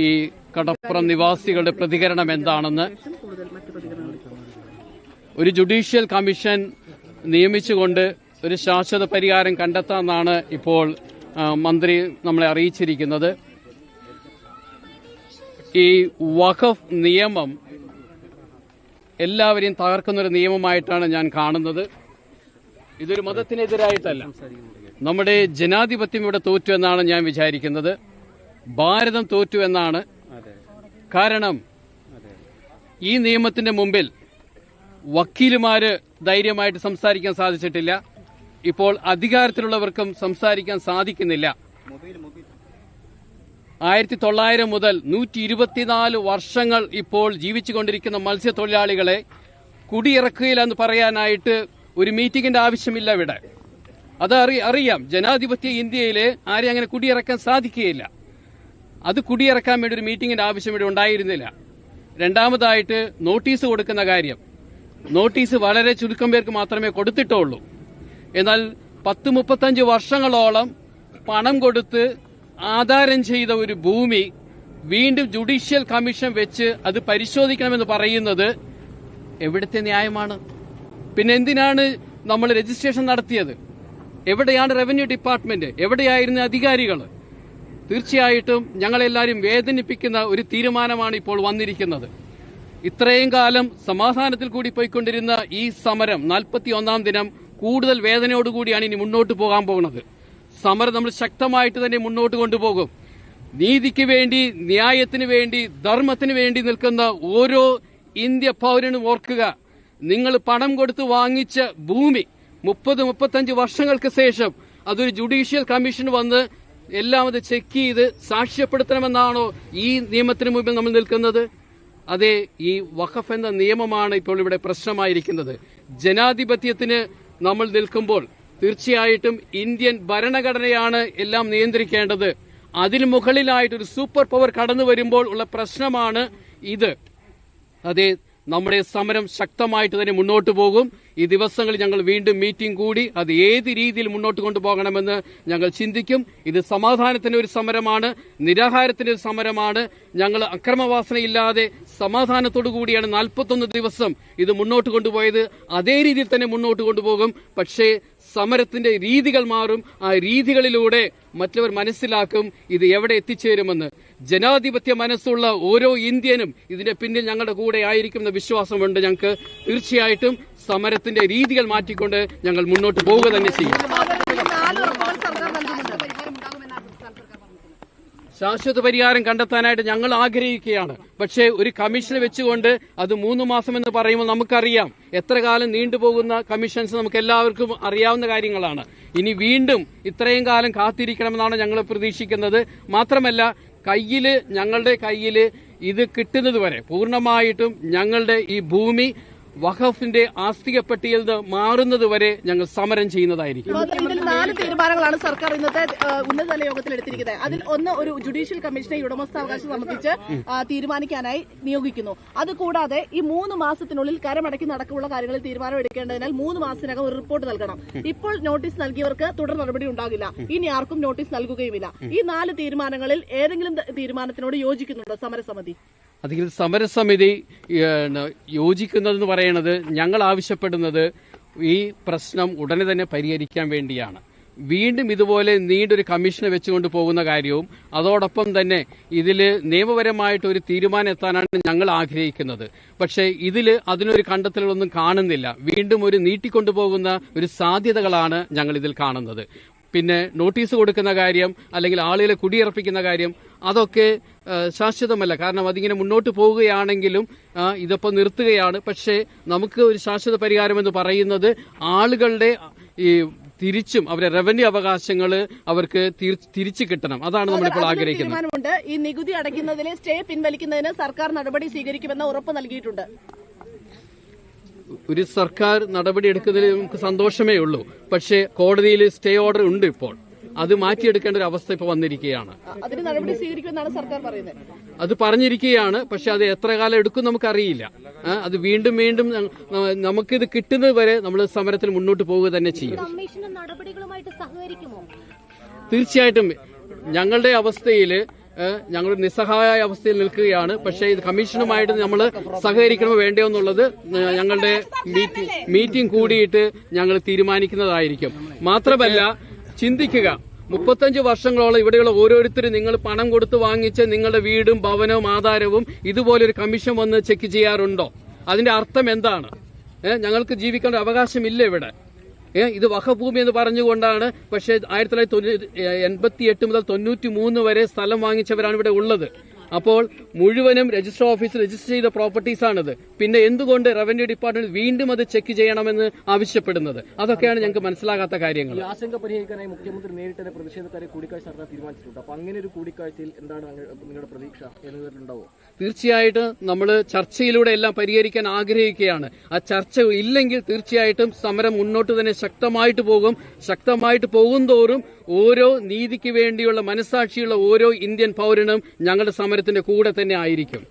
ഈ കടപ്പുറം നിവാസികളുടെ പ്രതികരണം എന്താണെന്ന്. ഒരു ജുഡീഷ്യൽ കമ്മീഷൻ നിയമിച്ചുകൊണ്ട് ഒരു ശാശ്വത പരിഹാരം കണ്ടെത്താമെന്നാണ് ഇപ്പോൾ മന്ത്രി നമ്മളെ അറിയിച്ചിരിക്കുന്നത്. ഈ വഖഫ് നിയമം എല്ലാവരെയും തകർക്കുന്നൊരു നിയമമായിട്ടാണ് ഞാൻ കാണുന്നത്. ഇതൊരു മതത്തിനെതിരായിട്ടല്ല. നമ്മുടെ ജനാധിപത്യം ഇവിടെ തോറ്റു എന്നാണ് ഞാൻ വിചാരിക്കുന്നത്. ഭാരതം തോറ്റു എന്നാണ്. കാരണം ഈ നിയമത്തിന്റെ മുമ്പിൽ വക്കീലുമാര് ധൈര്യമായിട്ട് സംസാരിക്കാൻ സാധിച്ചിട്ടില്ല. ഇപ്പോൾ അധികാരത്തിലുള്ളവർക്കും സംസാരിക്കാൻ സാധിക്കുന്നില്ല. 1900 മുതൽ 124 വർഷങ്ങൾ ഇപ്പോൾ ജീവിച്ചുകൊണ്ടിരിക്കുന്ന മത്സ്യത്തൊഴിലാളികളെ കുടിയിറക്കുകയില്ല എന്ന് പറയാനായിട്ട് ഒരു മീറ്റിംഗിന്റെ ആവശ്യമില്ല ഇവിടെ. അത് അറിയാം. ജനാധിപത്യ ഇന്ത്യയില് ആരെയും അങ്ങനെ കുടിയിറക്കാൻ സാധിക്കുകയില്ല. അത് കുടിയിറക്കാൻ വേണ്ടി ഒരു മീറ്റിംഗിന്റെ ആവശ്യം ഇവിടെ ഉണ്ടായിരുന്നില്ല. രണ്ടാമതായിട്ട് നോട്ടീസ് കൊടുക്കുന്ന കാര്യം. നോട്ടീസ് വളരെ ചുരുക്കം പേർക്ക് മാത്രമേ കൊടുത്തിട്ടുള്ളൂ. എന്നാൽ 10-35 വർഷങ്ങളോളം പണം കൊടുത്ത് ആധാരം ചെയ്ത ഒരു ഭൂമി വീണ്ടും ജുഡീഷ്യൽ കമ്മീഷൻ വെച്ച് അത് പരിശോധിക്കണമെന്ന് പറയുന്നത് എവിടുത്തെ ന്യായമാണ്? പിന്നെ എന്തിനാണ് നമ്മൾ രജിസ്ട്രേഷൻ നടത്തിയത്? എവിടെയാണ് റവന്യൂ ഡിപ്പാർട്ട്മെന്റ്? എവിടെയായിരുന്നു അധികാരികൾ? തീർച്ചയായിട്ടും ഞങ്ങളെല്ലാവരും വേദനിപ്പിക്കുന്ന ഒരു തീരുമാനമാണ് ഇപ്പോൾ വന്നിരിക്കുന്നത്. ഇത്രയും കാലം സമാധാനത്തിൽ കൂടി പോയിക്കൊണ്ടിരുന്ന ഈ സമരം 41ാം ദിനം കൂടുതൽ വേദനയോടുകൂടിയാണ് ഇനി മുന്നോട്ട് പോകാൻ പോകുന്നത്. സമരം നമ്മൾ ശക്തമായിട്ട് തന്നെ മുന്നോട്ട് കൊണ്ടുപോകും. നീതിക്ക് വേണ്ടി, ന്യായത്തിന് വേണ്ടി, ധർമ്മത്തിന് വേണ്ടി നിൽക്കുന്ന ഓരോ ഇന്ത്യ പൗരനും ഓർക്കുക, നിങ്ങൾ പണം കൊടുത്ത് വാങ്ങിച്ച ഭൂമി 30-35 വർഷങ്ങൾക്ക് ശേഷം അതൊരു ജുഡീഷ്യൽ കമ്മീഷൻ വന്ന് എല്ലാം അത് ചെക്ക് ചെയ്ത് സാക്ഷ്യപ്പെടുത്തണമെന്നാണോ ഈ നിയമത്തിന് മുമ്പിൽ നമ്മൾ നിൽക്കുന്നത്? അതെ, ഈ വഖഫ് എന്ന നിയമമാണ് ഇപ്പോൾ ഇവിടെ പ്രശ്നമായിരിക്കുന്നത്. ജനാധിപത്യത്തിന് നമ്മൾ നിൽക്കുമ്പോൾ തീർച്ചയായിട്ടും ഇന്ത്യൻ ഭരണഘടനയാണ് എല്ലാം നിയന്ത്രിക്കേണ്ടത്. അതിന് മുകളിലായിട്ടൊരു സൂപ്പർ പവർ കടന്നു വരുമ്പോൾ ഉള്ള പ്രശ്നമാണ് ഇത്. അതെ, നമ്മുടെ സമരം ശക്തമായിട്ട് തന്നെ മുന്നോട്ട് പോകും. ഈ ദിവസങ്ങളിൽ ഞങ്ങൾ വീണ്ടും മീറ്റിംഗ് കൂടി അത് ഏത് രീതിയിൽ മുന്നോട്ട് കൊണ്ടുപോകണമെന്ന് ഞങ്ങൾ ചിന്തിക്കും. ഇത് സമാധാനത്തിന്റെ ഒരു സമരമാണ്, നിരാഹാരത്തിന്റെ ഒരു സമരമാണ്. ഞങ്ങൾ അക്രമവാസനയില്ലാതെ സമാധാനത്തോടു കൂടിയാണ് 41 ദിവസം ഇത് മുന്നോട്ട് കൊണ്ടുപോയത്. അതേ രീതിയിൽ തന്നെ മുന്നോട്ട് കൊണ്ടുപോകും. പക്ഷേ സമരത്തിന്റെ രീതികൾ മാറും. ആ രീതികളിലൂടെ മറ്റവർ മനസ്സിലാക്കും ഇത് എവിടെ എത്തിച്ചേരുമെന്ന്. ജനാധിപത്യ മനസ്സുള്ള ഓരോ ഇന്ത്യനും ഇതിന്റെ പിന്നിൽ ഞങ്ങളുടെ കൂടെ ആയിരിക്കുമെന്ന വിശ്വാസമുണ്ട് ഞങ്ങൾക്ക്. തീർച്ചയായിട്ടും സമരത്തിന്റെ രീതികൾ മാറ്റിക്കൊണ്ട് ഞങ്ങൾ മുന്നോട്ട് പോവുക തന്നെ ചെയ്യും. ശാശ്വത പരിഹാരം കണ്ടെത്താനായിട്ട് ഞങ്ങൾ ആഗ്രഹിക്കുകയാണ്. പക്ഷേ ഒരു കമ്മീഷനെ വെച്ചുകൊണ്ട് അത് 3 മാസം എന്ന് പറയുമ്പോൾ നമുക്കറിയാം എത്ര കാലം നീണ്ടുപോകുന്ന കമ്മീഷൻസ് നമുക്ക് എല്ലാവർക്കും അറിയാവുന്ന കാര്യങ്ങളാണ്. ഇനി വീണ്ടും ഇത്രയും കാലം കാത്തിരിക്കണമെന്നാണ് ഞങ്ങൾ പ്രതീക്ഷിക്കുന്നത്. മാത്രമല്ല ഞങ്ങളുടെ കയ്യില് ഇത് കിട്ടുന്നത് വരെ പൂർണ്ണമായിട്ടും ഞങ്ങളുടെ ഈ ഭൂമി വഖഫിന്റെ ആസ്തിക പട്ടികയിൽ നിന്ന് മാറുന്നത് വരെ ഞങ്ങൾ സമരം ചെയ്യുന്നതായിരിക്കും. ഇതിൽ 4 തീരുമാനങ്ങളാണ് സർക്കാർ ഇന്നത്തെ ഉന്നതതല യോഗത്തിൽ എടുത്തിരിക്കുന്നത്. അതിൽ ഒന്ന്, ഒരു ജുഡീഷ്യൽ കമ്മീഷനെ ഉടമസ്ഥാവകാശം സംബന്ധിച്ച് തീരുമാനിക്കാനായി നിയോഗിക്കുന്നു. അതുകൂടാതെ ഈ 3 മാസത്തിനുള്ളിൽ കരമടക്കി നടക്കമുള്ള കാര്യങ്ങളിൽ തീരുമാനം എടുക്കേണ്ടതിനാൽ 3 മാസത്തിനകം ഒരു റിപ്പോർട്ട് നൽകണം. ഇപ്പോൾ നോട്ടീസ് നൽകിയവർക്ക് തുടർ നടപടി ഉണ്ടാകില്ല. ഇനി ആർക്കും നോട്ടീസ് നൽകുകയുമില്ല. ഈ 4 തീരുമാനങ്ങളിൽ ഏതെങ്കിലും തീരുമാനത്തിനോട് യോജിക്കുന്നുണ്ടോ സമരസമിതി? അതിൽ സമരസമിതി യോജിക്കുന്നതെന്ന് പറയുന്നത് ഞങ്ങൾ ആവശ്യപ്പെടുന്നത് ഈ പ്രശ്നം ഉടനെ തന്നെ പരിഹരിക്കാൻ വേണ്ടിയാണ്. വീണ്ടും ഇതുപോലെ നീണ്ടൊരു കമ്മീഷനെ വെച്ചുകൊണ്ട് പോകുന്ന കാര്യവും അതോടൊപ്പം തന്നെ ഇതിൽ നിയമപരമായിട്ട് ഒരു തീരുമാനം എത്താനാണ് ഞങ്ങൾ ആഗ്രഹിക്കുന്നത്. പക്ഷേ അതിനൊരു കണ്ടെത്തലുകളൊന്നും കാണുന്നില്ല. വീണ്ടും ഒരു നീട്ടിക്കൊണ്ടുപോകുന്ന ഒരു സാധ്യതകളാണ് ഞങ്ങൾ ഇതിൽ കാണുന്നത്. പിന്നെ നോട്ടീസ് കൊടുക്കുന്ന കാര്യം അല്ലെങ്കിൽ ആളുകളെ കുടിയിറപ്പിക്കുന്ന കാര്യം അതൊക്കെ ശാശ്വതമല്ല. കാരണം അതിങ്ങനെ മുന്നോട്ട് പോവുകയാണെങ്കിലും ഇതിപ്പോൾ നിർത്തുകയാണ്. പക്ഷേ നമുക്ക് ഒരു ശാശ്വത പരിഹാരം എന്ന് പറയുന്നത് ആളുകളുടെ ഈ തിരിച്ചും അവരുടെ റവന്യൂ അവകാശങ്ങൾ അവർക്ക് തിരിച്ചു കിട്ടണം. അതാണ് നമ്മളിപ്പോൾ ആഗ്രഹിക്കുന്നത്. ഈ നികുതി അടയ്ക്കുന്നതിലെ സ്റ്റേ പിൻവലിക്കുന്നതിന് സർക്കാർ നടപടി സ്വീകരിക്കുമെന്ന് ഉറപ്പ് നൽകിയിട്ടുണ്ട്. ഒരു സർക്കാർ നടപടി എടുക്കുന്നതിൽ നമുക്ക് സന്തോഷമേ ഉള്ളൂ. പക്ഷേ കോടതിയിൽ സ്റ്റേ ഓർഡർ ഉണ്ട്. ഇപ്പോൾ അത് മാറ്റിയെടുക്കേണ്ട ഒരു അവസ്ഥ ഇപ്പോൾ വന്നിരിക്കുകയാണ്. അതിന് നടപടി സ്വീകരിക്കുമെന്നാണ് സർക്കാർ പറയുന്നത്. അത് പറഞ്ഞിരിക്കുകയാണ്. പക്ഷെ അത് എത്ര കാലം എടുക്കും നമുക്കറിയില്ല. അത് വീണ്ടും നമുക്കിത് കിട്ടുന്നത് വരെ നമ്മൾ സമരത്തിൽ മുന്നോട്ട് പോവുക തന്നെ ചെയ്യും. നടപടികളുമായിട്ട് സഹകരിക്കുമോ? തീർച്ചയായിട്ടും ഞങ്ങളുടെ അവസ്ഥയിൽ ഞങ്ങൾ നിസ്സഹായ അവസ്ഥയിൽ നിൽക്കുകയാണ്. പക്ഷേ ഇത് കമ്മീഷനുമായിട്ട് നമ്മൾ സഹകരിക്കണമോ വേണ്ടയോ എന്നുള്ളത് ഞങ്ങളുടെ മീറ്റിംഗ് കൂടിയിട്ട് ഞങ്ങൾ തീരുമാനിക്കുന്നതായിരിക്കും. മാത്രമല്ല, ചിന്തിക്കുക, 35 വർഷങ്ങളോളം ഇവിടെയുള്ള ഓരോരുത്തരും നിങ്ങൾ പണം കൊടുത്ത് വാങ്ങിച്ച് നിങ്ങളുടെ വീടും ഭവനവും ആധാരവും ഇതുപോലൊരു കമ്മീഷൻ വന്ന് ചെക്ക് ചെയ്യാറുണ്ടോ? അതിന്റെ അർത്ഥം എന്താണ്? ഞങ്ങൾക്ക് ജീവിക്കേണ്ട അവകാശമില്ല ഇവിടെ. ഇത് വഖഫ് എന്ന് പറഞ്ഞുകൊണ്ടാണ്. പക്ഷേ 1988 മുതൽ 93 വരെ സ്ഥലം വാങ്ങിച്ചവരാണ് ഇവിടെ ഉള്ളത്. അപ്പോൾ മുഴുവനും രജിസ്റ്റർ ഓഫീസിൽ രജിസ്റ്റർ ചെയ്ത പ്രോപ്പർട്ടീസാണിത്. പിന്നെ എന്തുകൊണ്ട് റവന്യൂ ഡിപ്പാർട്ട്മെന്റ് വീണ്ടും അത് ചെക്ക് ചെയ്യണമെന്ന് ആവശ്യപ്പെടുന്നത്? അതൊക്കെയാണ് ഞങ്ങൾക്ക് മനസ്സിലാകാത്ത കാര്യങ്ങൾ. ആശങ്ക പരിഹരിക്കാനായി മുഖ്യമന്ത്രി നേരിട്ട് പ്രതിഷേധക്കാരെ കൂടിക്കാഴ്ച നടത്താൻ തീരുമാനിച്ചിട്ടുണ്ട്. അപ്പൊ അങ്ങനെ ഒരു കൂടിക്കാഴ്ചയിൽ എന്താണ് നിങ്ങളുടെ പ്രതീക്ഷ? എന്നതിലുണ്ടാവോ? തീർച്ചയായിട്ടും നമ്മൾ ചർച്ചയിലൂടെ എല്ലാം പരിഹരിക്കാൻ ആഗ്രഹിക്കുകയാണ്. ആ ചർച്ച ഇല്ലെങ്കിൽ തീർച്ചയായിട്ടും സമരം മുന്നോട്ട് തന്നെ ശക്തമായിട്ട് പോകുന്തോറും ഓരോ നീതിക്ക് വേണ്ടിയുള്ള മനസാക്ഷിയുള്ള ഓരോ ഇന്ത്യൻ പൗരനും ഞങ്ങളുടെ സമരത്തിന്റെ കൂടെ തന്നെ ആയിരിക്കും.